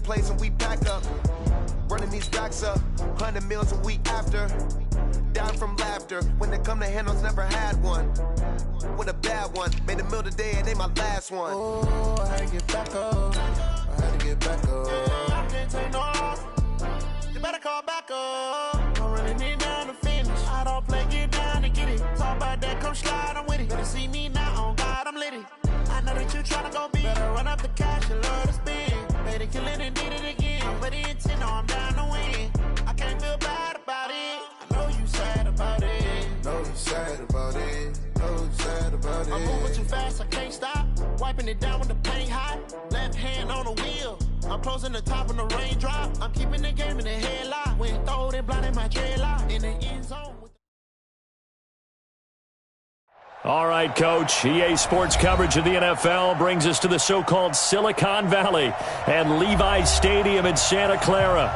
place and we pack up. Running these racks up, 100 meals a week after. Down from laughter, when they come to handles, never had one. With a bad one, made a meal today and ain't my last one. Oh, I had to get back up, I had to get back up. I can't take no loss, you better call back up. I'm running it down to finish, I don't play, get down to get it. Talk about that, come slide, I'm with it. Better see me now, on God, I'm litty. I know that you tryna go big, better run up the cash, you love to spend. Better kill it and did it again, I'm with the intent, no, I'm down to win. I can't feel bad about it, I know you sad about it. Know you sad about it, know you sad about it. I'm moving too fast, I can't stop. Wiping it down when the paint hot. Left hand on the wheel, I'm closing the top when the raindrop. I'm keeping the game in the headlock. When throw it, blinding my dreadlock. In the end zone. All right, Coach. EA Sports coverage of the NFL brings us to the so-called Silicon Valley and Levi's Stadium in Santa Clara.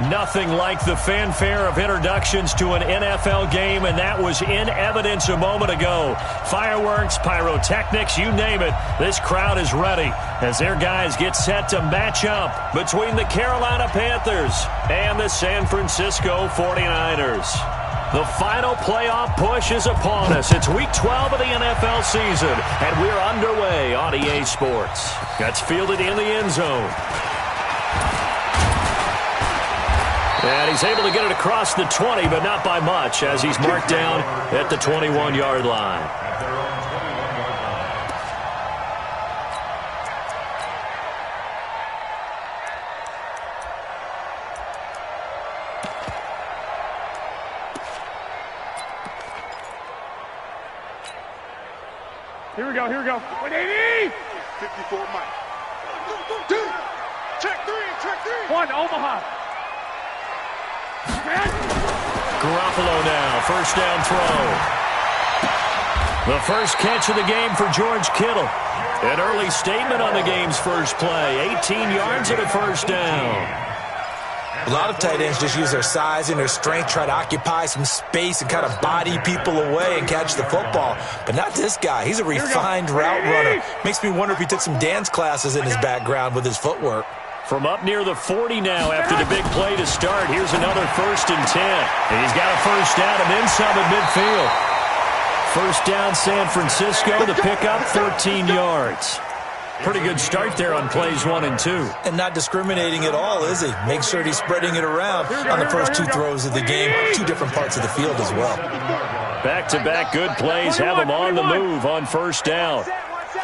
Nothing like the fanfare of introductions to an NFL game, and that was in evidence a moment ago. Fireworks, pyrotechnics, you name it. This crowd is ready as their guys get set to match up between the Carolina Panthers and the San Francisco 49ers. The final playoff push is upon us. It's Week 12 of the NFL season, and we're underway on EA Sports. That's fielded in the end zone. And he's able to get it across the 20, but not by much, as he's marked down at the 21-yard line. Here we go, here we go. 180! 54, Mike. 2, check 3. 1, Omaha. Garoppolo now, first down throw. The first catch of the game for George Kittle. An early statement on the game's first play. 18 yards and a first down. A lot of tight ends just use their size and their strength, try to occupy some space and kind of body people away and catch the football. But not this guy. He's a refined route runner. Makes me wonder if he took some dance classes in his background with his footwork. From up near the 40 now after the big play to start. Here's another 1st and 10. And he's got a first down and then some at midfield. First down San Francisco. The pickup 13 yards. Pretty good start there on plays 1 and 2. And not discriminating at all, is he? Make sure he's spreading it around on the first 2 throws of the game. 2 different parts of the field as well. Back-to-back good plays have him on the move on first down.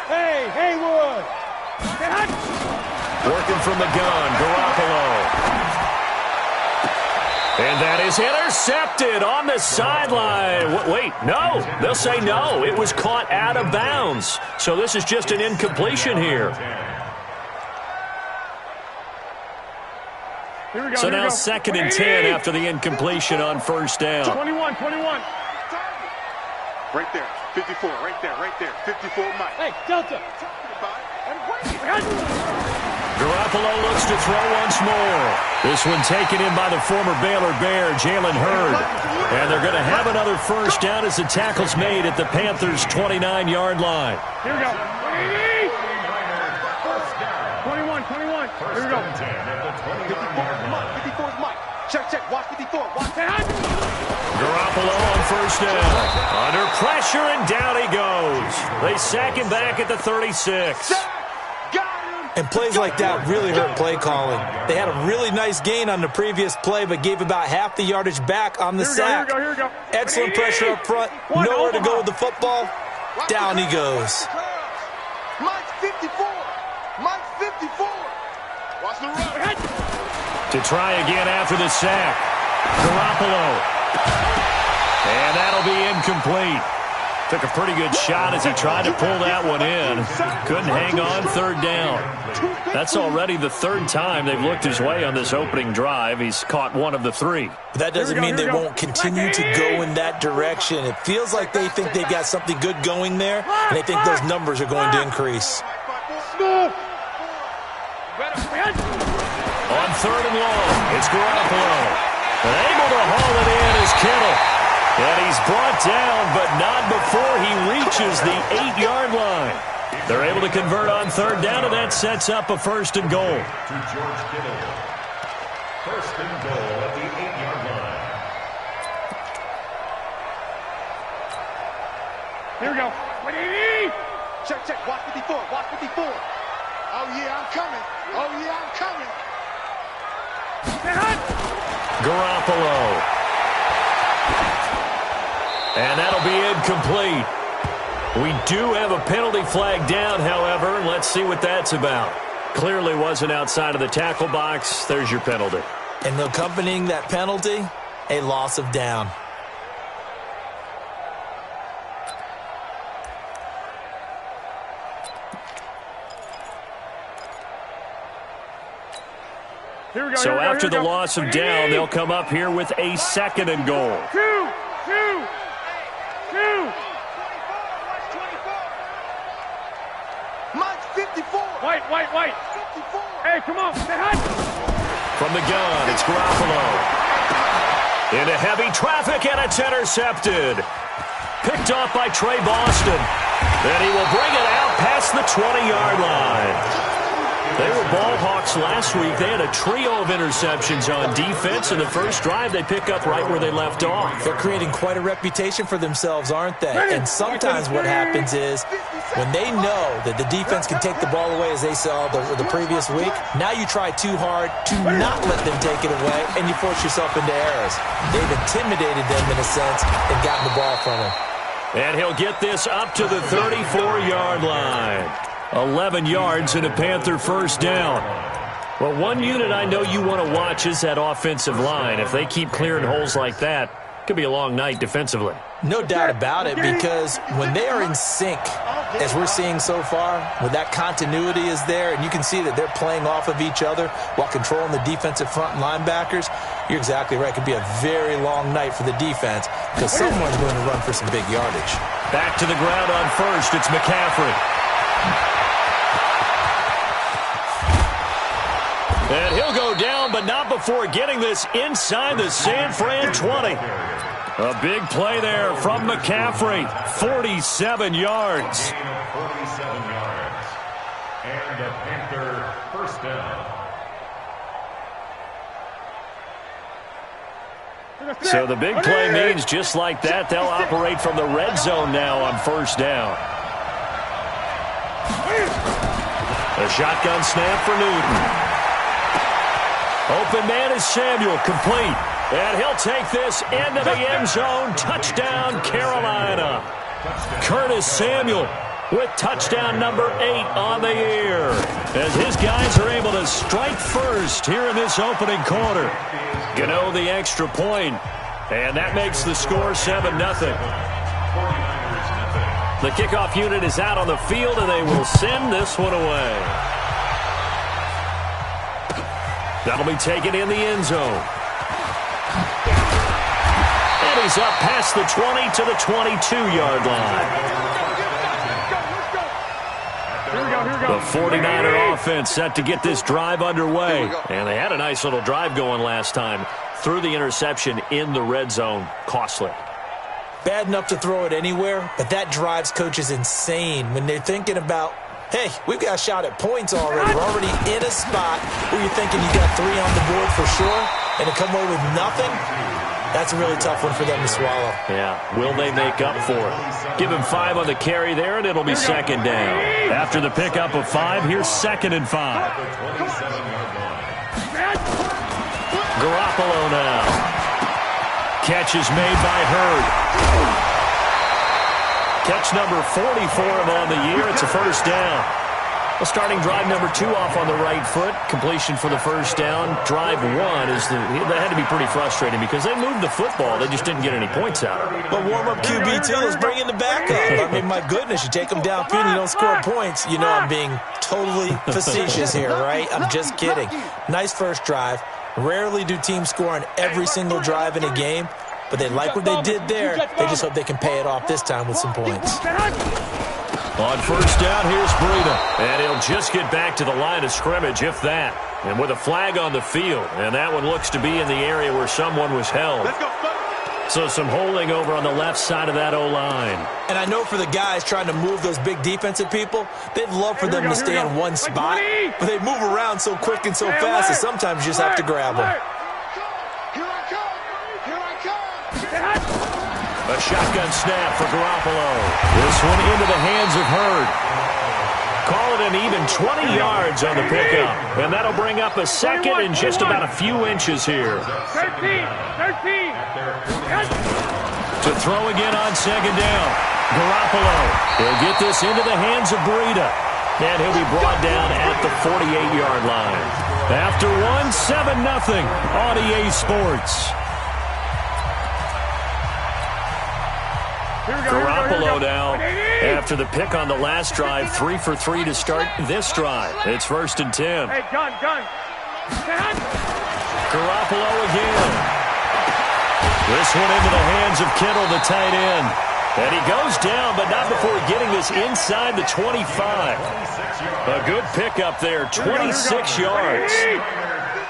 Hey, Haywood. Working from the gun, Garoppolo. And that is intercepted on the sideline. Wait, no. They'll say no. It was caught out of bounds. So this is just an incompletion here. Here we go. So now 2nd and 10 after the incompletion on first down. 21. Right there. 54. Right there. 54, Mike. Hey, Delta. Garoppolo looks to throw once more. This one taken in by the former Baylor Bear, Jalen Hurd. And they're going to have another first down as the tackle's made at the Panthers' 29-yard line. Here we go. 21. Here we go. 54 is Mike. Check. Watch 54. Watch. Garoppolo on first down. Under pressure, and down he goes. They sack him back at the 36. And plays like that really hurt play calling. They had a really nice gain on the previous play, but gave about half the yardage back on the sack. Here we go. Excellent pressure up front. Nowhere to go with the football. Down he goes. Mike's 54. Watch the run. To try again after the sack. Garoppolo. And that'll be incomplete. Took a pretty good shot as he tried to pull that one in. Couldn't hang on, 3rd down. That's already the 3rd time they've looked his way on this opening drive. He's caught 1 of the 3. But that doesn't mean they won't continue to go in that direction. It feels like they think they've got something good going there, and they think those numbers are going to increase. On 3rd and long, it's Garoppolo. And able to haul it in is Kittle. And he's brought down, but not before he reaches the 8-yard line. They're able to convert on third down, and that sets up a 1st and goal. To George Kittle. 1st and goal at the 8-yard line. Here we go. What do you need? Check, check. Watch 54. Watch 54. Oh, yeah, I'm coming. Oh, yeah, I'm coming. Garoppolo. And that'll be incomplete. We do have a penalty flag down, however. Let's see what that's about. Clearly wasn't outside of the tackle box. There's your penalty. And accompanying that penalty, a loss of down. Here we go. So after the loss of down, they'll come up here with a 2nd and goal. Two. Mike's 54. White. 54. Hey, come on. Say hi. From the gun, it's Garoppolo. Into heavy traffic, and it's intercepted. Picked off by Trey Boston. And he will bring it out past the 20-yard line. They were ball hawks last week. They had a trio of interceptions on defense. In the first drive, they pick up right where they left off. They're creating quite a reputation for themselves, aren't they? And sometimes what happens is when they know that the defense can take the ball away, as they saw the previous week, now you try too hard to not let them take it away, and you force yourself into errors. They've intimidated them in a sense and gotten the ball from them. And he'll get this up to the 34-yard line. 11 yards and a Panther 1st down. Well, one unit I know you want to watch is that offensive line. If they keep clearing holes like that, it could be a long night defensively. No doubt about it, because when they are in sync, as we're seeing so far, when that continuity is there, and you can see that they're playing off of each other while controlling the defensive front linebackers, you're exactly right. It could be a very long night for the defense because someone's going to run for some big yardage. Back to the ground on 1st. It's McCaffrey. And he'll go down, but not before getting this inside the San Fran 20. A big play there from McCaffrey. 47 yards. 47 yards. And a Panther 1st down. So the big play means just like that, they'll operate from the red zone now on 1st down. A shotgun snap for Newton. Open man is Samuel, complete. And he'll take this into the end zone. Touchdown, Carolina. Curtis Samuel with touchdown number 8 on the year, as his guys are able to strike first here in this opening quarter. Gano the extra point, and that makes the score 7-0. The kickoff unit is out on the field, and they will send this one away. That'll be taken in the end zone. And he's up past the 20 to the 22-yard line. The 49er offense set to get this drive underway. And they had a nice little drive going last time. Threw the interception in the red zone. Costly. Bad enough to throw it anywhere, but that drives coaches insane when they're thinking about, hey, we've got a shot at points already. We're already in a spot where you're thinking you got 3 on the board for sure, and to come away with nothing, that's a really tough one for them to swallow. Yeah, will they make up for it? Give him 5 on the carry there, and it'll be 2nd down. After the pickup of 5, here's 2nd and 5. Garoppolo now. Catch is made by Hurd. Catch number 40 for him on the year. It's a 1st down. Well, starting drive number 2 off on the right foot. Completion for the 1st down. Drive 1 that had to be pretty frustrating because they moved the football. They just didn't get any points out of it. But warm-up QB2 is bringing the backup. I mean, my goodness, you take them downfield and you don't score points. You know I'm being totally facetious here, right? I'm just kidding. Nice first drive. Rarely do teams score on every single drive in a game, but they like what they did there. They just hope they can pay it off this time with some points. On 1st down, here's Breida. And he'll just get back to the line of scrimmage, if that. And with a flag on the field. And that one looks to be in the area where someone was held. So some holding over on the left side of that O-line. And I know for the guys trying to move those big defensive people, they'd love for them to stay in one spot, but they move around so quick and so fast that sometimes you just have to grab them. Here I come. Here I come. A shotgun snap for Garoppolo. This one into the hands of Hurd. Call it an even 20 yards on the pickup. And that'll bring up a second and just about a few inches here. 13. To throw again on second down. Garoppolo will get this into the hands of Breida. And he'll be brought down at the 48-yard line. After one, 7-0 on EA Sports. Garoppolo now, after the pick on the last drive, 3 for 3 to start this drive. It's 1st and 10. Hey, gun. Garoppolo again. This one into the hands of Kittle, the tight end. And he goes down, but not before getting this inside the 25. A good pickup there, 26 yards.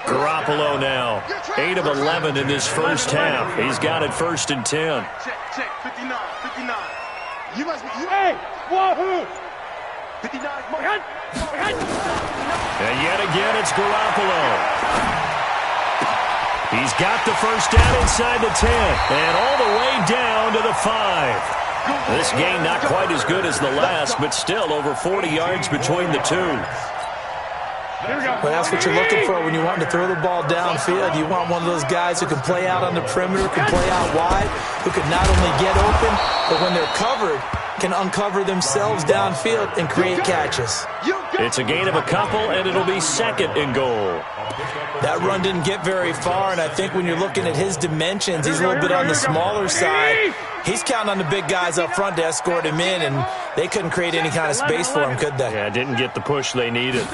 Garoppolo now, 8 of 11 in this first half. He's got it 1st and 10. Check. 59. You must be. Hey, wahoo! 59. And yet again, it's Garoppolo. He's got the first down inside the 10 and all the way down to the 5. This game not quite as good as the last, but still over 40 yards between the two. Well, that's what you're looking for when you want to throw the ball downfield. You want one of those guys who can play out on the perimeter, can play out wide, who can not only get open, but when they're covered, can uncover themselves downfield and create catches. It's a gain of a couple, and it'll be 2nd and goal. That run didn't get very far, and I think when you're looking at his dimensions, he's a little bit on the smaller side. He's counting on the big guys up front to escort him in, and they couldn't create any kind of space for him, could they? Yeah, didn't get the push they needed.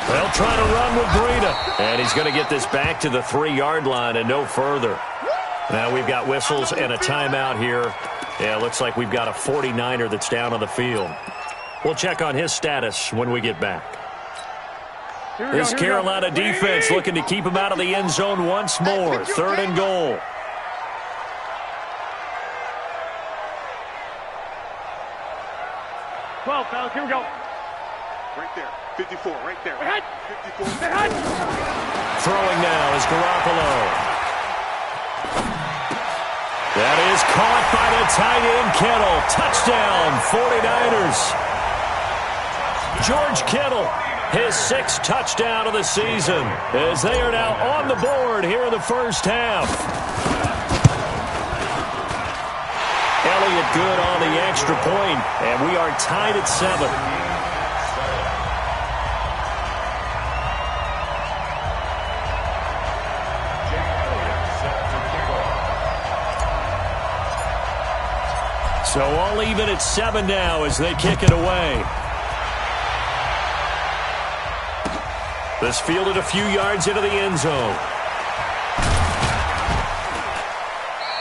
They'll try to run with Breida. And he's going to get this back to the 3-yard line and no further. Now we've got whistles and a timeout here. Yeah, looks like we've got a 49er that's down on the field. We'll check on his status when we get back. This Carolina defense looking to keep him out of the end zone once more. 3rd and goal. Fellas, here we go. Right there. 54, right there. 54. Throwing now is Garoppolo. That is caught by the tight end, Kittle. Touchdown, 49ers. George Kittle, his 6th touchdown of the season, as they are now on the board here in the first half. Elliott good on the extra point, and we are tied at 7. So all even at 7 now as they kick it away. This fielded a few yards into the end zone.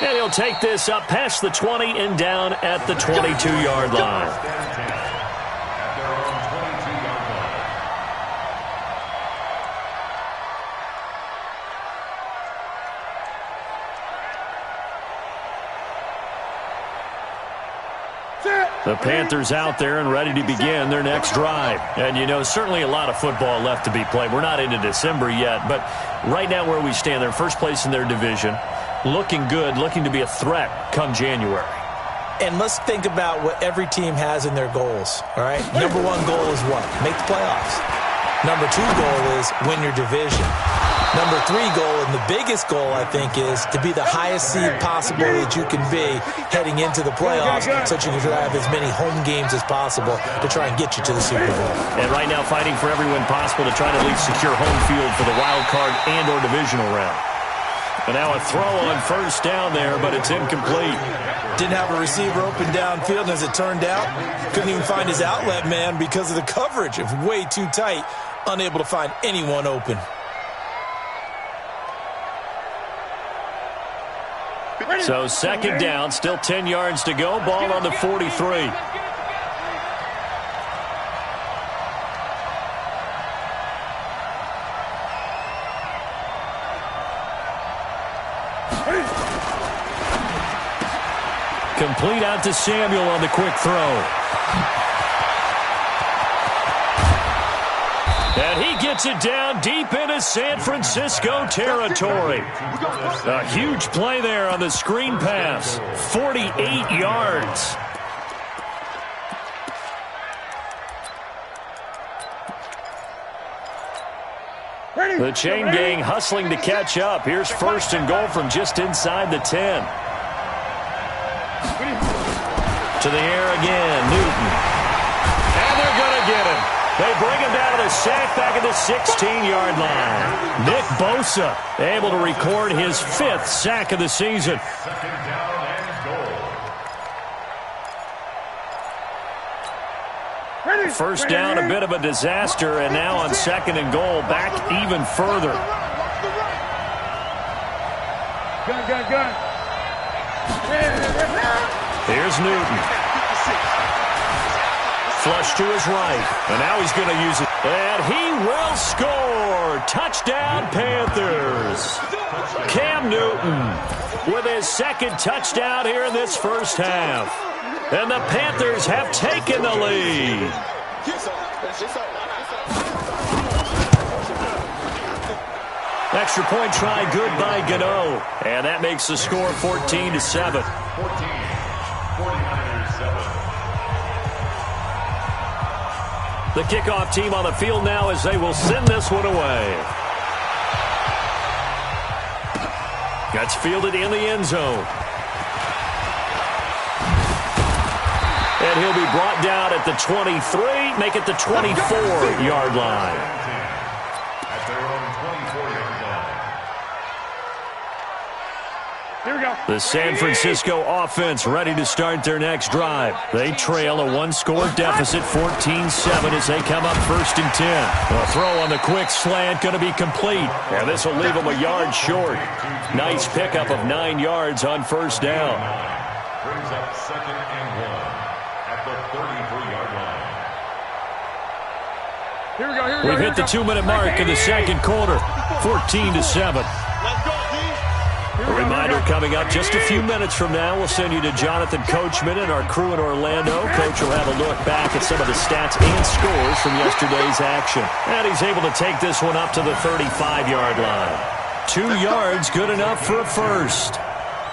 And he'll take this up past the 20 and down at the 22-yard line. The Panthers out there and ready to begin their next drive. And, you know, certainly a lot of football left to be played. We're not into December yet, but right now where we stand, they're first place in their division. Looking good, looking to be a threat come January. And let's think about what every team has in their goals, all right? Number 1 goal is what? Make the playoffs. Number 2 goal is win your division. Number 3 goal, and the biggest goal, I think, is to be the highest seed possible that you can be heading into the playoffs so that you can have as many home games as possible to try and get you to the Super Bowl. And right now fighting for every win possible to try to at least secure home field for the wild card and or divisional round. And now a throw on first down there, but it's incomplete. Didn't have a receiver open downfield, and as it turned out, couldn't even find his outlet man because of the coverage. It was way too tight, unable to find anyone open. So second down, still 10 yards to go. Ball on the 43. Complete out to Samuel on the quick throw. And he gets it down deep into San Francisco territory. A huge play there on the screen pass. 48 yards. The chain gang hustling to catch up. Here's first and goal from just inside the 10. To the air again, Newton. And they're going to get him. They bring him down to the sack back at the 16-yard line. Nick Bosa able to record his 5th sack of the season. Second down and goal. First down, a bit of a disaster, and now on second and goal, back even further. Gun. Here's Newton. Flush to his right, and now he's going to use it. And he will score. Touchdown, Panthers. Cam Newton with his 2nd touchdown here in this first half. And the Panthers have taken the lead. Extra point try good by Gano. And that makes the score 14-7. 49ers 7. The kickoff team on the field now as they will send this one away. That's fielded in the end zone. And he'll be brought down at the 23, make it the 24-yard line. At their own 24-yard line. Here we go. The San Francisco offense ready to start their next drive. They trail a 1-score deficit, 14-7, as they come up 1st and 10. A throw on the quick slant going to be complete. And this will leave them a yard short. Nice pickup of 9 yards on first down. Brings up 2nd and 1 at the 33-yard line. Here we go. We've hit the 2-minute mark in the second quarter, 14-7. A reminder coming up just a few minutes from now. We'll send you to Jonathan Coachman and our crew in Orlando. Coach will have a look back at some of the stats and scores from yesterday's action. And he's able to take this one up to the 35-yard line. 2 yards, good enough for a first.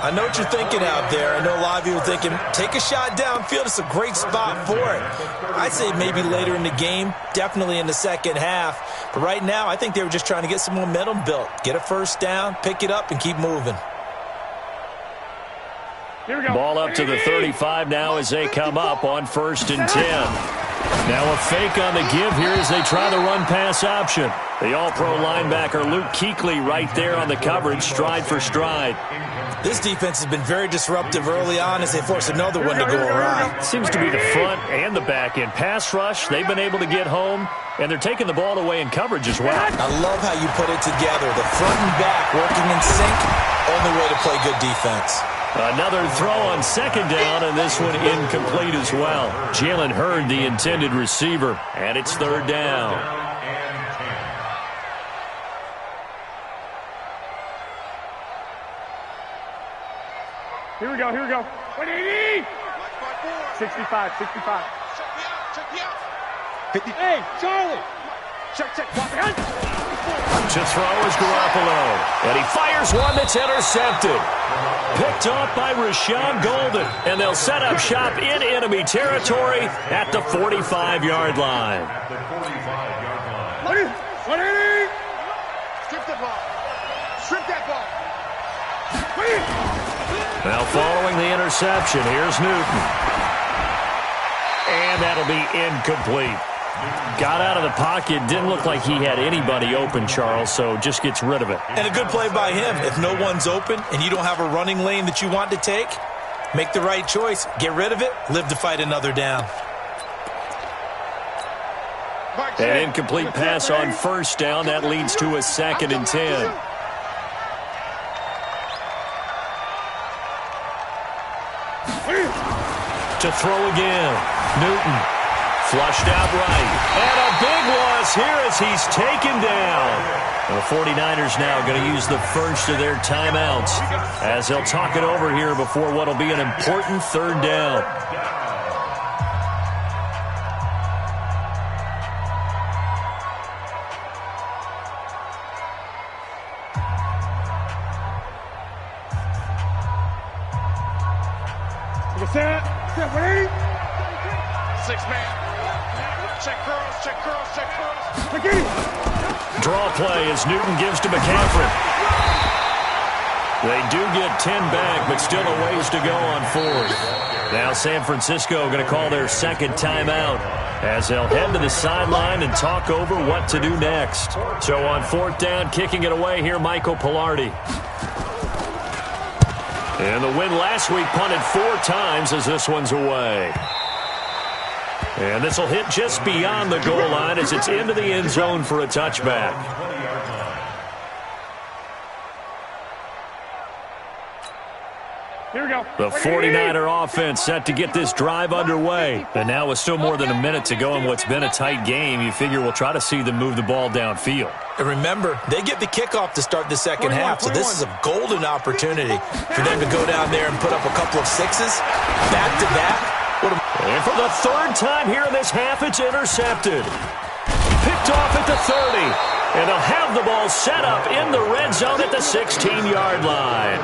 I know what you're thinking out there. I know a lot of you are thinking, take a shot downfield. It's a great spot for it. I'd say maybe later in the game, definitely in the second half. But right now, I think they were just trying to get some momentum built. Get a first down, pick it up, and keep moving. Here we go. Ball up to the 35 now as they come up on 1st and 10. Now a fake on the give here as they try the run-pass option. The all-pro linebacker Luke Kuechly right there on the coverage, stride for stride. This defense has been very disruptive early on as they force another one to go awry. Seems to be the front and the back end. Pass rush, they've been able to get home, and they're taking the ball away in coverage as well. I love how you put it together. The front and back working in sync, only way to play good defense. Another throw on second down, and this one incomplete as well. Jalen Hurd, the intended receiver, and it's 3rd down. Here we go. 180. 65. 50. Hey, Charlie. Check. Walk behind. To throw is Garoppolo, and he fires one that's intercepted. Picked off by Rashawn Golden, and they'll set up shop in enemy territory at the 45-yard line. At the 45-yard line. 180. Strip the ball. Strip that ball. Now following the interception, here's Newton. And that'll be incomplete. Got out of the pocket, didn't look like he had anybody open, Charles, so just gets rid of it. And a good play by him. If no one's open and you don't have a running lane that you want to take, make the right choice. Get rid of it, live to fight another down. An incomplete pass on first down. That leads to a 2nd and 10. To throw again. Newton Flushed out right. And a big loss here as he's taken down. The 49ers now going to use the first of their timeouts as they'll talk it over here before what will be an important third down. Set, 180. 6-man. Check curls, check curls, check curls. Check 80. Draw play as Newton gives to McCaffrey. They do get 10 back, but still a ways to go on fourth. Now San Francisco going to call their second timeout as they'll head to the sideline and talk over what to do next. So on fourth down, kicking it away here, Michael Pilardi. And the win last week punted 4 times as this one's away. And this will hit just beyond the goal line as it's into the end zone for a touchback. Here we go. The 49er offense set to get this drive underway. And now with still more than a minute to go in what's been a tight game, you figure we'll try to see them move the ball downfield. And remember, they get the kickoff to start the second half, so this is a golden opportunity for them to go down there and put up a couple of sixes back-to-back. And for the third time here in this half, it's intercepted. Picked off at the 30. And they'll have the ball set up in the red zone at the 16-yard line.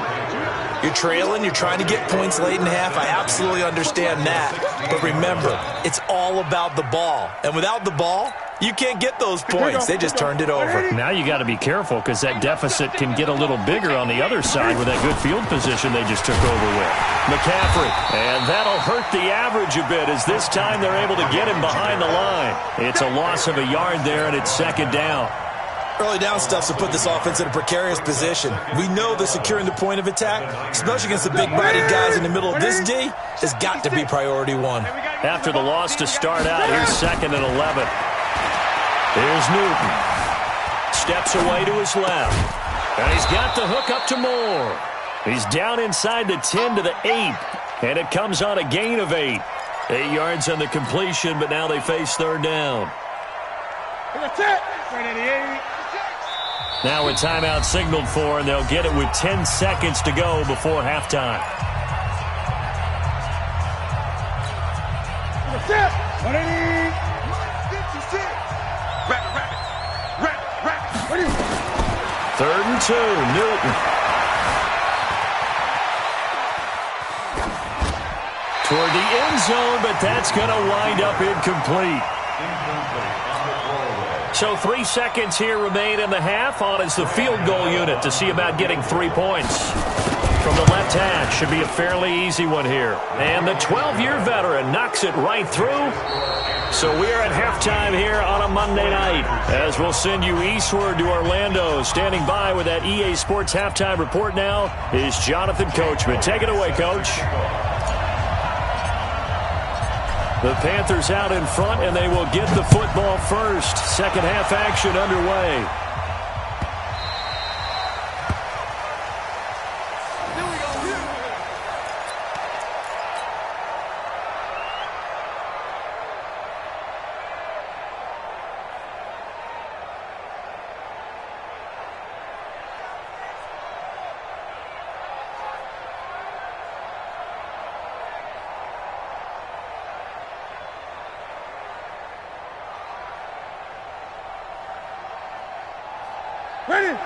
You're trailing, you're trying to get points late in half. I absolutely understand that. But remember, it's all about the ball. And without the ball, you can't get those points. They just turned it over. Now you got to be careful because that deficit can get a little bigger on the other side with that good field position they just took over with. McCaffrey, and that'll hurt the average a bit as this time they're able to get him behind the line. It's a loss of a yard there, and it's second down. Early down stuffs will put this offense in a precarious position. We know that securing the point of attack, especially against the big-bodied guys in the middle of this D, has got to be priority one. After the loss to start out, here's 2nd and 11. Here's Newton. Steps away to his left. And he's got the hook up to Moore. He's down inside the 10 to the 8. And it comes on a gain of 8. 8 yards on the completion, but now they face third down. That's it. 188. Now a timeout signaled for, and they'll get it with 10 seconds to go before halftime. That's it. 180. Third and 2, Newton. Toward the end zone, but that's going to wind up incomplete. So 3 seconds here remain in the half. On is the field goal unit to see about getting 3 points. From the left hash, should be a fairly easy one here. And the 12-year veteran knocks it right through. So we are at halftime here on a Monday night as we'll send you eastward to Orlando. Standing by with that EA Sports halftime report now is Jonathan Coachman. Take it away, Coach. The Panthers out in front, and they will get the football first. Second half action underway.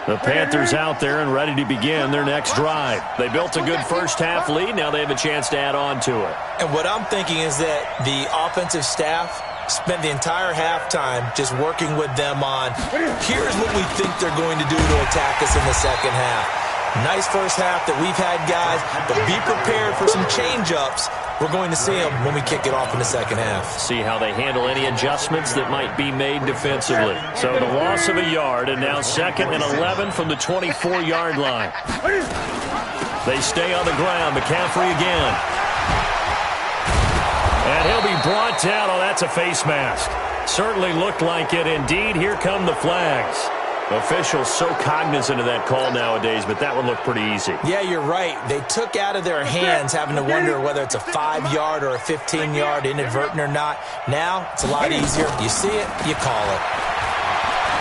The Panthers out there and ready to begin their next drive. They built a good first-half lead. Now they have a chance to add on to it. And what I'm thinking is that the offensive staff spent the entire halftime just working with them on, here's what we think they're going to do to attack us in the second half. Nice first half that we've had, guys, but be prepared for some change-ups. We're going to see them when we kick it off in the second half. See how they handle any adjustments that might be made defensively. So the loss of a yard, and now 2nd and 11 from the 24-yard line. They stay on the ground. McCaffrey again. And he'll be brought down. Oh, that's a face mask. Certainly looked like it. Indeed, here come the flags. Officials so cognizant of that call nowadays, but that one looked pretty easy. Yeah, you're right. They took out of their hands having to wonder whether it's a 5-yard or a 15-yard, inadvertent or not. Now, it's a lot easier. You see it, you call it.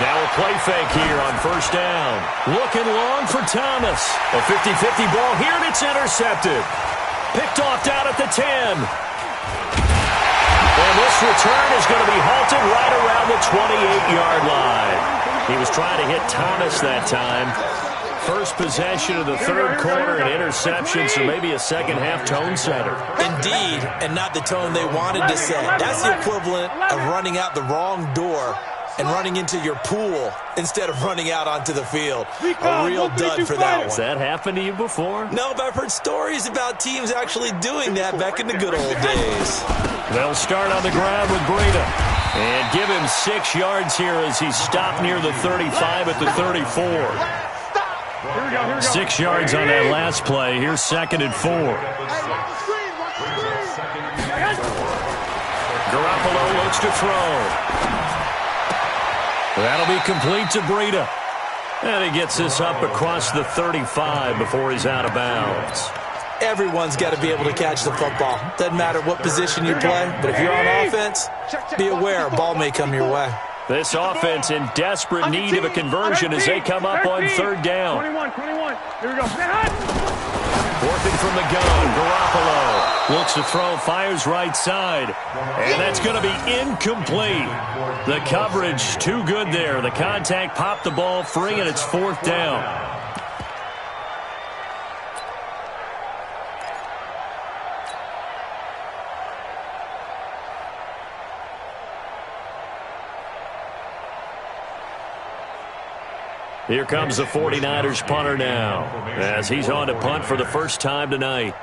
Now a play fake here on first down. Looking long for Thomas. A 50-50 ball here, and it's intercepted. Picked off down at the 10. And this return is going to be halted right around the 28-yard line. He was trying to hit Thomas that time. First possession of the third quarter, an interception, so maybe a second-half tone setter. Indeed, and not the tone they wanted to set. That's the equivalent of running out the wrong door and running into your pool instead of running out onto the field. A real dud for that one. Has that happened to you before? No, but I've heard stories about teams actually doing that back in the good old days. They'll start on the ground with Breida. And give him 6 yards here as he's stopped near the 35 at the 34. 6 yards on that last play. Here's 2nd and 4. Garoppolo looks to throw. That'll be complete to Breida. And he gets this up across the 35 before he's out of bounds. Everyone's got to be able to catch the football. Doesn't matter what position you play, but if you're on offense, be aware a ball may come your way. This offense in desperate need of a conversion as they come up on third down. 21. Here we go. 4th from the gun. Garoppolo looks to throw, fires right side. And that's going to be incomplete. The coverage too good there. The contact popped the ball free, and it's 4th down. Here comes the 49ers punter now as he's on to punt for the first time tonight.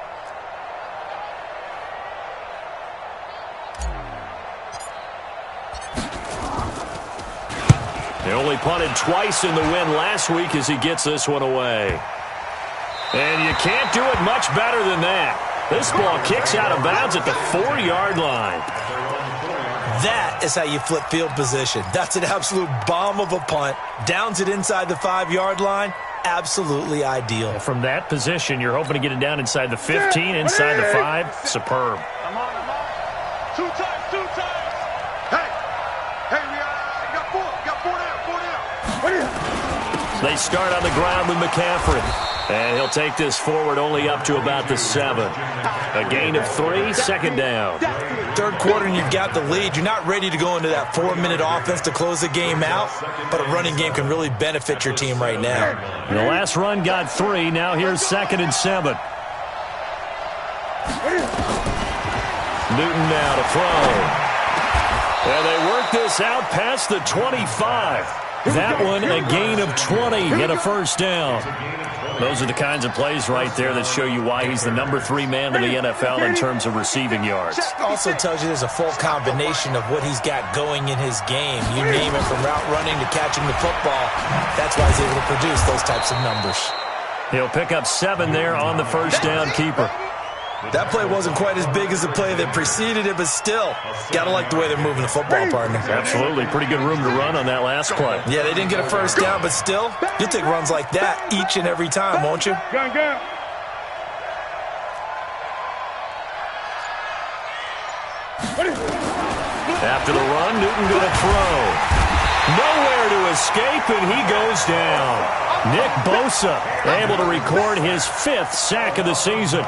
They only punted twice in the win last week as he gets this one away. And you can't do it much better than that. This ball kicks out of bounds at the 4-yard line. That is how you flip field position. That's an absolute bomb of a punt. Downs it inside the 5-yard line. Absolutely ideal. From that position, you're hoping to get it down inside the 15, inside the 5. Superb. Come on. 2 times. Hey, we got 4 down. They start on the ground with McCaffrey. And he'll take this forward only up to about the 7. A gain of 3, 2nd down. Third quarter and you've got the lead. You're not ready to go into that 4-minute offense to close the game out, but a running game can really benefit your team right now. The last run got 3. Now here's 2nd and 7. Newton now to throw. And they work this out past the 25. That one a gain of 20 and a first down. Those are the kinds of plays right there that show you why he's the number 3 man in the NFL in terms of receiving yards. Also tells you there's a full combination of what he's got going in his game. You name it, from route running to catching the football. That's why he's able to produce those types of numbers. He'll pick up 7 there on the first down keeper. That play wasn't quite as big as the play that preceded it, but still, gotta like the way they're moving the football, partner. Absolutely. Pretty good room to run on that last play. Yeah, they didn't get a first down, but still, you'll take runs like that each and every time, won't you? Go. After the run, Newton going to throw. Nowhere to escape, and he goes down. Nick Bosa able to record his 5th sack of the season.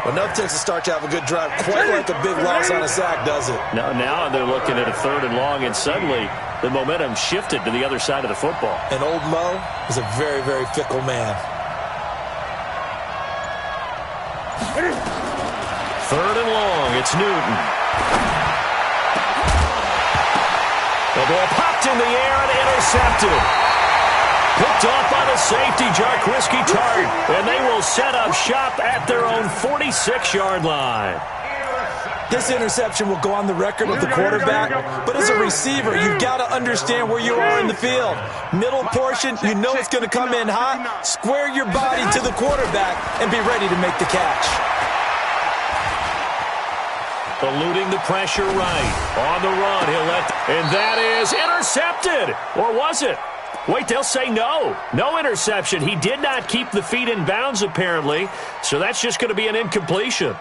Well, enough takes a start to have a good drive. Quite like a big loss on a sack, does it? Now they're looking at a 3rd and long, and suddenly the momentum shifted to the other side of the football. And old Mo is a very, very fickle man. 3rd and long, it's Newton. The ball popped in the air and intercepted. Picked off by the safety, Jarquiski Tart. And they will set up shop at their own 46-yard line. This interception will go on the record of the quarterback, but as a receiver, you've got to understand where you are in the field. Middle portion, you know it's going to come in hot. Square your body to the quarterback and be ready to make the catch. Eluding the pressure right. On the run, and that is intercepted. Or was it? Wait, they'll say no. No interception. He did not keep the feet in bounds, apparently, so that's just going to be an incompletion.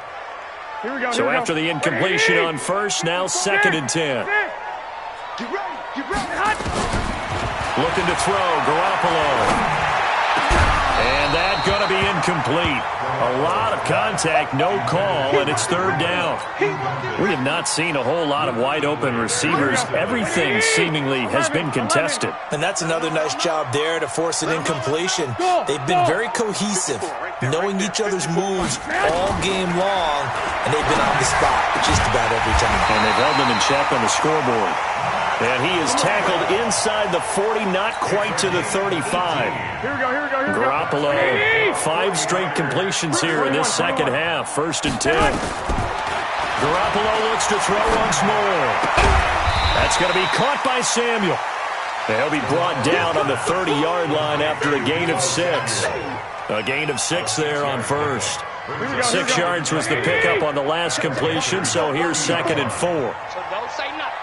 Here we go. So after the incompletion on first, now 2nd and 10. Get ready. Get ready. Looking to throw, Garoppolo. And that's going to be incomplete. A lot of contact, no call, and it's 3rd down. We have not seen a whole lot of wide-open receivers. Everything seemingly has been contested. And that's another nice job there to force an incompletion. They've been very cohesive, knowing each other's moves all game long, and they've been on the spot just about every time. And they've held them in check on the scoreboard. And he is tackled inside the 40, not quite to the 35. Here we go. Garoppolo, 5 straight completions here in this second half. 1st and 10. Garoppolo looks to throw once more. That's going to be caught by Samuel. And he'll be brought down on the 30-yard line after a gain of 6. A gain of 6 there on first. 6 yards was the pickup on the last completion, so here's 2nd and 4. So don't say nothing.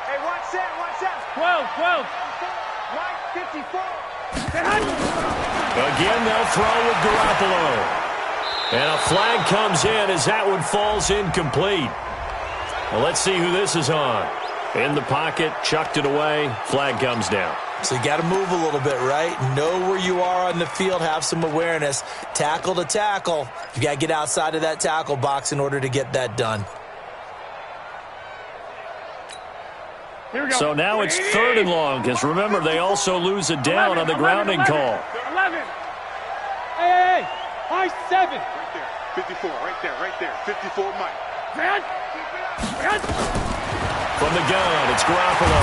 Hey, watch that. 12. Right, 54. Again, they'll throw with Garoppolo. And a flag comes in as that one falls incomplete. Well, let's see who this is on. In the pocket, chucked it away, flag comes down. So you got to move a little bit, right? Know where you are on the field, have some awareness. Tackle to tackle. You got to get outside of that tackle box in order to get that done. So now it's 3rd and long, because remember, they also lose a down on the grounding call. 11. Hey, high 7. Right there. 54, right there. 54, Mike. From the gun, it's Garoppolo.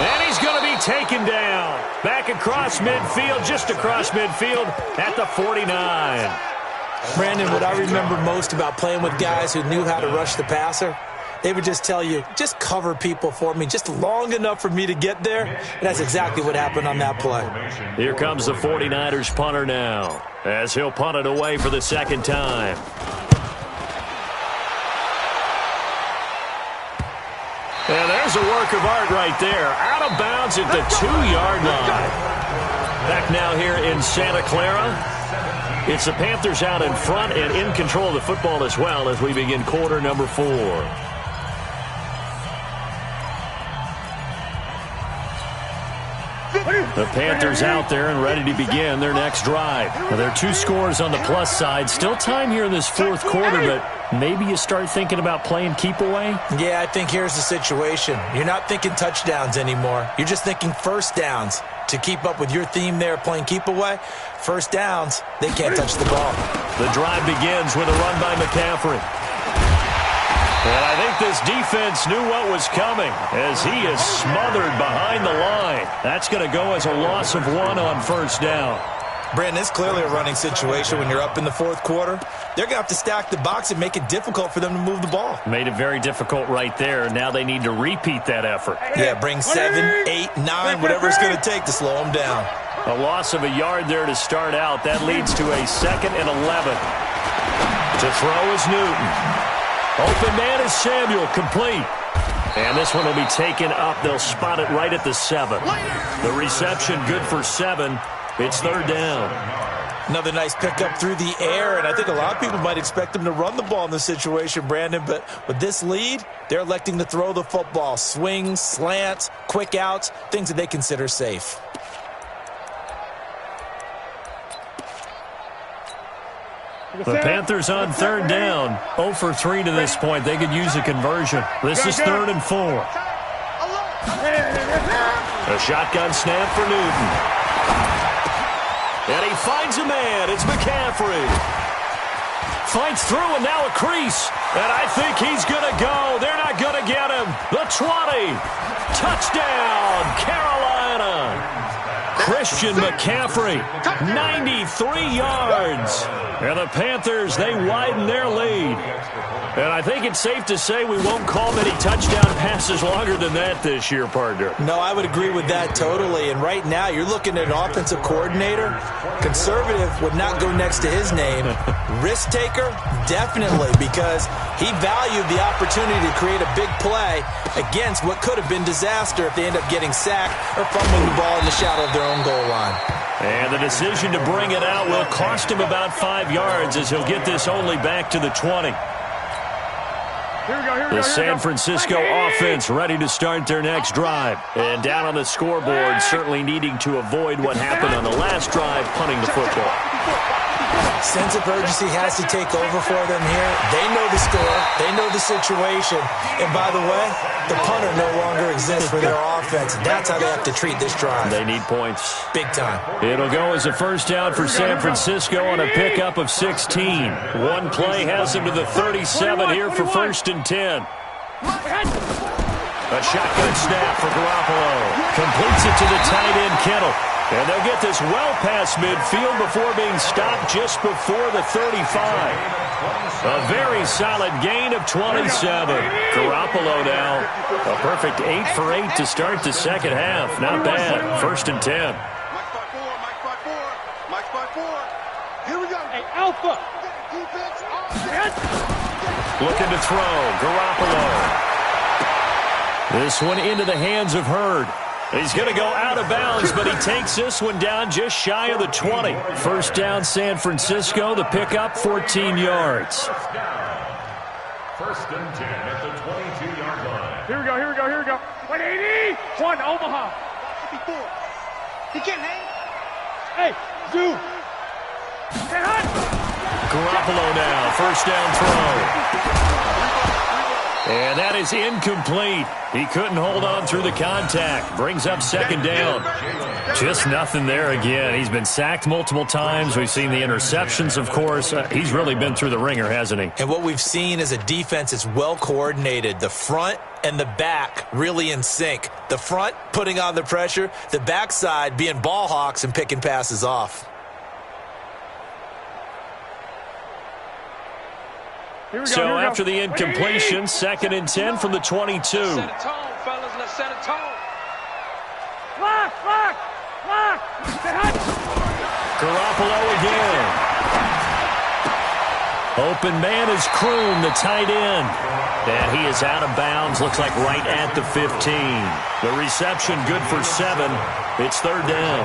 And he's going to be taken down. Back across midfield, just across midfield at the 49. Brandon, what I remember most about playing with guys who knew how to rush the passer, they would just tell you, just cover people for me, just long enough for me to get there. And that's exactly what happened on that play. Here comes the 49ers punter now, as he'll punt it away for the 2nd time. And there's a work of art right there. Out of bounds at the 2-yard line. Back now here in Santa Clara. It's the Panthers out in front and in control of the football as well as we begin quarter number 4. The Panthers out there and ready to begin their next drive. Now, there are 2 scores on the plus side. Still time here in this 4th quarter, but maybe you start thinking about playing keep away? Yeah, I think here's the situation. You're not thinking touchdowns anymore. You're just thinking first downs. To keep up with your theme there, playing keep away, first downs, they can't touch the ball. The drive begins with a run by McCaffrey. And I think this defense knew what was coming as he is smothered behind the line. That's going to go as a loss of 1 on first down. Brandon, it's clearly a running situation when you're up in the 4th quarter. They're going to have to stack the box and make it difficult for them to move the ball. Made it very difficult right there. Now they need to repeat that effort. Yeah, bring 7, 8, 9, whatever it's going to take to slow them down. A loss of a yard there to start out. That leads to a 2nd and 11. To throw is Newton. Open man is Samuel, complete. And this one will be taken up. They'll spot it right at the 7. The reception good for 7. It's 3rd down. Another nice pickup through the air, and I think a lot of people might expect them to run the ball in this situation, Brandon, but with this lead, they're electing to throw the football. Swings, slants, quick outs, things that they consider safe. The Panthers on 3rd down. 0 for 3 to this point. They could use a conversion. This is 3rd and 4. A shotgun snap for Newton. And he finds a man. It's McCaffrey. Fights through and now a crease. And I think he's going to go. They're not going to get him. The 20. Touchdown, Carolina. Christian McCaffrey, 93 yards. And the Panthers, they widen their lead. And I think it's safe to say we won't call many touchdown passes longer than that this year, partner. No, I would agree with that totally. And right now, you're looking at an offensive coordinator. Conservative would not go next to his name. Risk taker, definitely, because he valued the opportunity to create a big play against what could have been disaster if they end up getting sacked or fumbling the ball in the shadow of their own goal line. And the decision to bring it out will cost him about 5 yards as he'll get this only back to the 20. The San Francisco offense ready to start their next drive. And down on the scoreboard, certainly needing to avoid what happened on the last drive, punting the football. Sense of urgency has to take over for them here. They know the score. They know the situation. And by the way, the punter no longer exists for their offense. That's how they have to treat this drive. They need points. Big time. It'll go as a first down for San Francisco on a pickup of 16. One play has them to the 37 here for 1st and 10. A shotgun snap for Garoppolo. Completes it to the tight end, Kittle. And they'll get this well past midfield before being stopped just before the 35. A very solid gain of 27. Garoppolo now. A perfect 8 for 8 to start the second half. Not bad. 1st and 10. Mike's by 4. Here we go. Hey, Alpha. Looking to throw. Garoppolo. This one into the hands of Hurd. He's going to go out of bounds, but he takes this one down just shy of the 20. First down, San Francisco. The pickup, 14 yards. 1st and 10 at the 22-yard line. Here we go. 180. 1 Omaha. 54. He can't hang. Hey, Zoo. Hey, hot. Garoppolo now, first down throw. And that is incomplete. He couldn't hold on through the contact. Brings up 2nd down. Just nothing there again. He's been sacked multiple times. We've seen the interceptions, of course. He's really been through the ringer, hasn't he? And what we've seen is a defense that's well coordinated. The front and the back really in sync. The front putting on the pressure. The backside being ball hawks and picking passes off. So after the incompletion, 2nd and 10 from the 22. Set a tone, fellas. Let's set a tone. Lock. Garoppolo again. Open man is Kroon, the tight end. And he is out of bounds. Looks like right at the 15. The reception good for 7. It's 3rd down.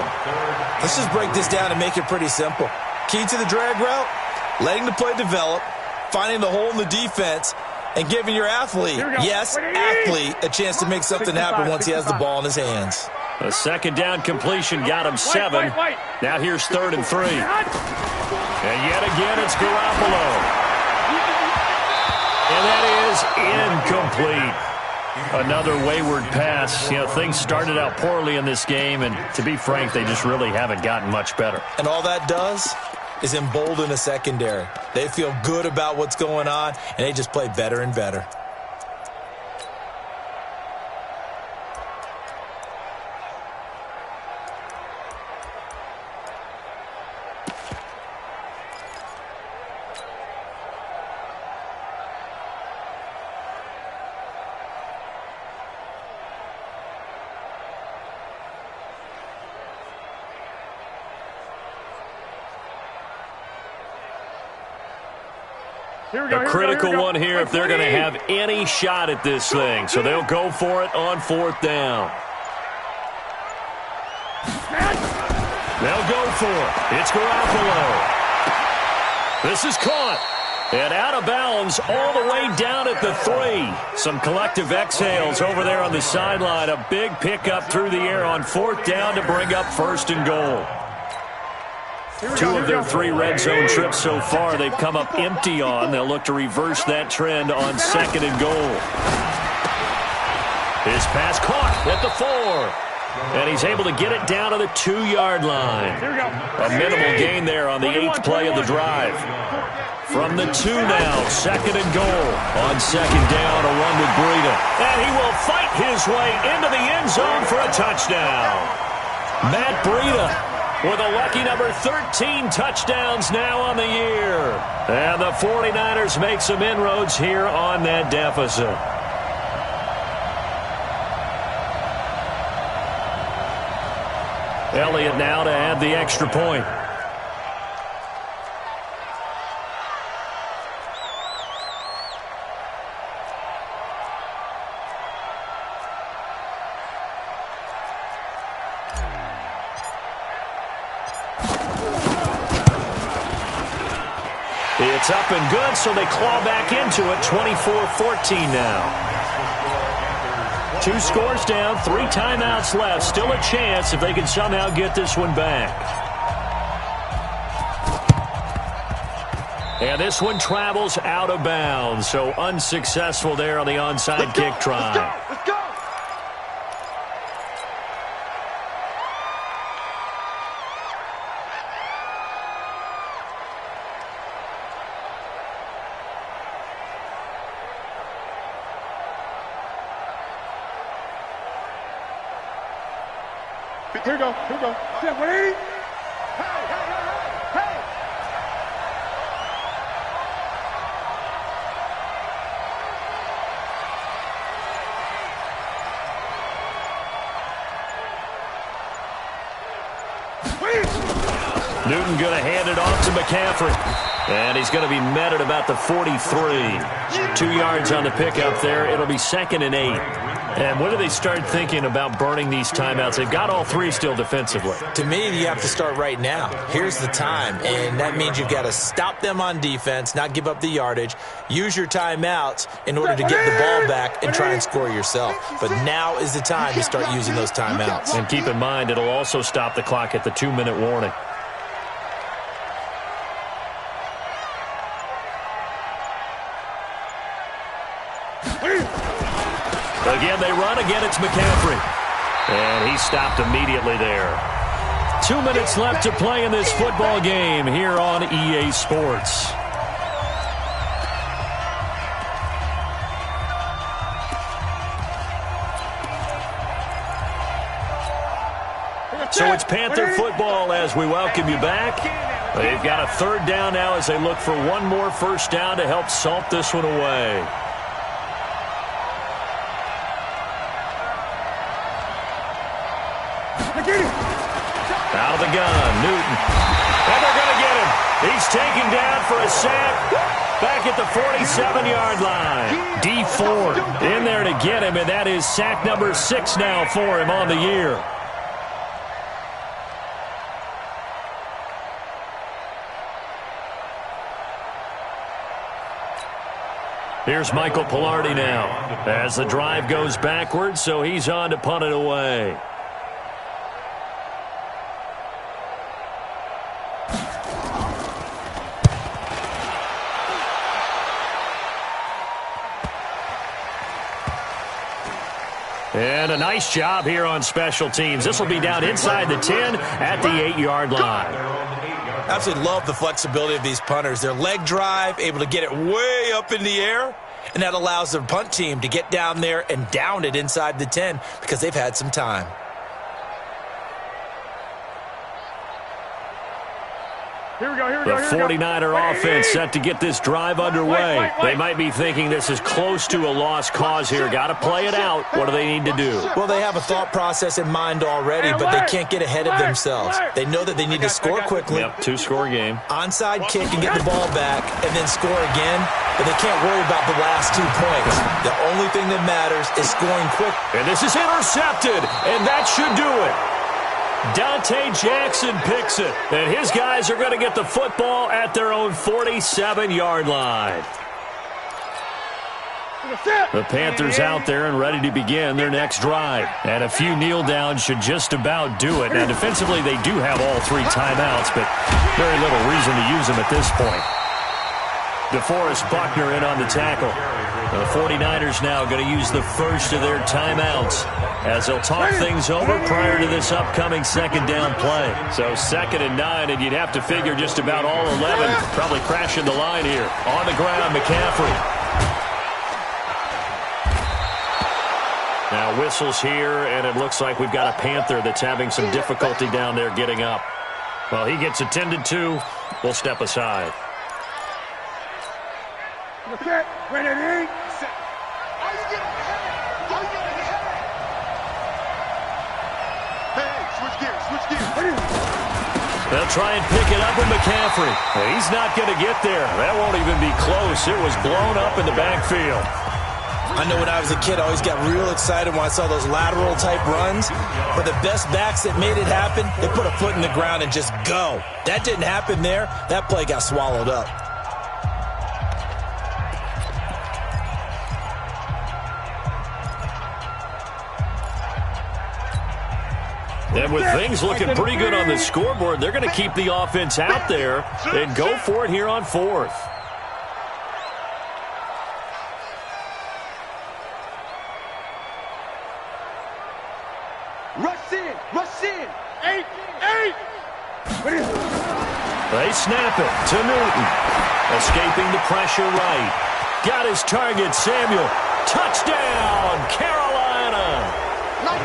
Let's just break this down and make it pretty simple. Key to the drag route, letting the play develop, finding the hole in the defense, and giving your athlete, yes, athlete, a chance to make something happen once he has the ball in his hands. A 2nd down completion got him 7. Now here's 3rd and 3. And yet again, it's Garoppolo. And that is incomplete. Another wayward pass. You know, things started out poorly in this game, and to be frank, they just really haven't gotten much better. And all that does is embolden a secondary. They feel good about what's going on, and they just play better and better. A critical one here if they're going to have any shot at this thing. So they'll go for it on 4th down. They'll go for it. It's Garoppolo. This is caught. And out of bounds all the way down at the 3. Some collective exhales over there on the sideline. A big pickup through the air on 4th down to bring up 1st and goal. 2 of their 3 red zone trips so far they've come up empty on. They'll look to reverse that trend on 2nd and goal. His pass caught at the 4. And he's able to get it down to the 2-yard line. A minimal gain there on the 8th play of the drive. From the 2 now, 2nd and goal. On 2nd down, a run with Breida. And he will fight his way into the end zone for a touchdown. Matt Breida with a lucky number 13 touchdowns now on the year. And the 49ers make some inroads here on that deficit. Elliott now to add the extra point. It's up and good, so they claw back into it, 24-14 now. 2 scores down, 3 timeouts left. Still a chance if they can somehow get this one back. And this one travels out of bounds, so unsuccessful there on the onside kick try. Let's go! Here we go. Here we go. Yeah, 180. Hey. Newton going to hand it off to McCaffrey. And he's going to be met at about the 43. 2 yards on the pickup there. It'll be 2nd and 8. And when do they start thinking about burning these timeouts? They've got all 3 still defensively. To me, you have to start right now. Here's the time, and that means you've got to stop them on defense, not give up the yardage, use your timeouts in order to get the ball back and try and score yourself. But now is the time to start using those timeouts. And keep in mind, it'll also stop the clock at the 2-minute warning. Again, they run. Again, it's McCaffrey. And he stopped immediately there. 2 minutes left to play in this football game here on EA Sports. So it's Panther football as we welcome you back. They've got a 3rd down now as they look for one more first down to help salt this one away. Out of the gun, Newton. And they're going to get him. He's taken down for a sack back at the 47-yard line. D Ford in there to get him, and that is sack number 6 now for him on the year. Here's Michael Pilardi now as the drive goes backwards, so he's on to punt it away. And a nice job here on special teams. This will be down inside the 10 at the 8-yard line. Absolutely love the flexibility of these punters. Their leg drive, able to get it way up in the air, and that allows their punt team to get down there and down it inside the 10 because they've had some time. Here we go. The 49er offense set to get this drive underway. They might be thinking this is close to a lost cause here. Got to play it out. What do they need to do? Well, they have a thought process in mind already, but they can't get ahead of themselves. They know that they need to score quickly. Yep, 2-score game. Onside kick and get the ball back and then score again, but they can't worry about the last 2 points. The only thing that matters is scoring quick. And this is intercepted, and that should do it. Dante Jackson picks it, and his guys are going to get the football at their own 47-yard line. The Panthers out there and ready to begin their next drive. And a few kneel downs should just about do it. Now, defensively, they do have all 3 timeouts, but very little reason to use them at this point. DeForest Buckner in on the tackle. The 49ers now going to use the first of their timeouts as they'll talk things over prior to this upcoming 2nd down play. So 2nd and 9, and you'd have to figure just about all 11 probably crashing the line here. On the ground, McCaffrey. Now whistles here, and it looks like we've got a Panther that's having some difficulty down there getting up. Well, he gets attended to. We'll step aside. Ready? Switch gears. They'll try and pick it up with McCaffrey. He's not going to get there. That won't even be close. It was blown up in the backfield. I know when I was a kid, I always got real excited when I saw those lateral-type runs. But the best backs that made it happen, they put a foot in the ground and just go. That didn't happen there. That play got swallowed up. And with things looking pretty good on the scoreboard, they're going to keep the offense out there and go for it here on 4th. Rush in. 8. They snap it to Newton. Escaping the pressure right. Got his target, Samuel. Touchdown, Carolina.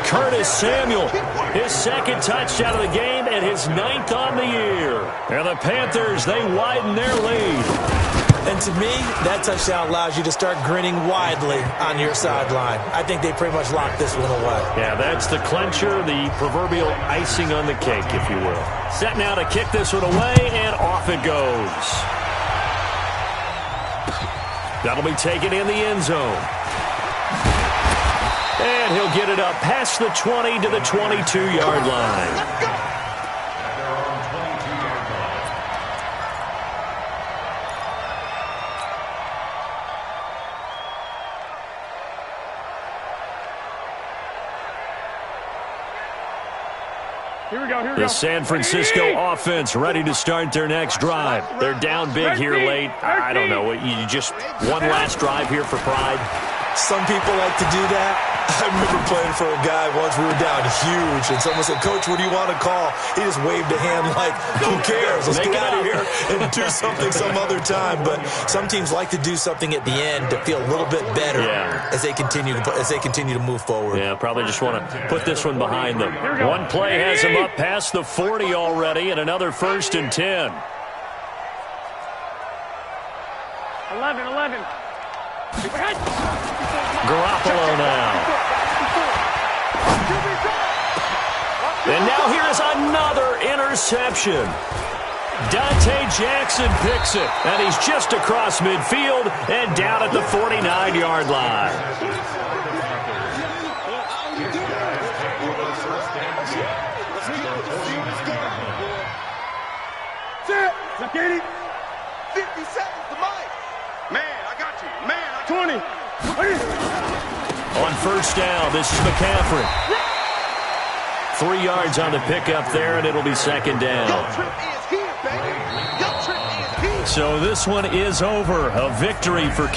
Curtis Samuel, his second touchdown of the game and his 9th on the year. And the Panthers, they widen their lead. And to me, that touchdown allows you to start grinning widely on your sideline. I think they pretty much locked this one away. Yeah, that's the clincher, the proverbial icing on the cake, if you will. Set now to kick this one away, and off it goes. That'll be taken in the end zone. And he'll get it up past the 20 to the 22-yard line. Here we go. The San Francisco offense ready to start their next drive. They're down big here late. I don't know. You just one last drive here for pride. Some people like to do that. I remember playing for a guy once. We were down huge, and someone said, "Coach, what do you want to call?" He just waved a hand like, "Who cares? Let's get out of here and do something some other time." But some teams like to do something at the end to feel a little bit better as they continue to move forward. Yeah, probably just want to put this one behind them. One play has them up past the 40 already, and another 1st and 10. 11. Garoppolo now. And now here's another interception. Dante Jackson picks it, and he's just across midfield and down at the 49-yard line. Look at it. 50 seconds to Mike. Man, I got you. Man, I 20. On 1st down, this is McCaffrey. 3 yards on the pickup there, and it'll be 2nd down. Your trip is here, baby. Your trip is here. So this one is over. A victory for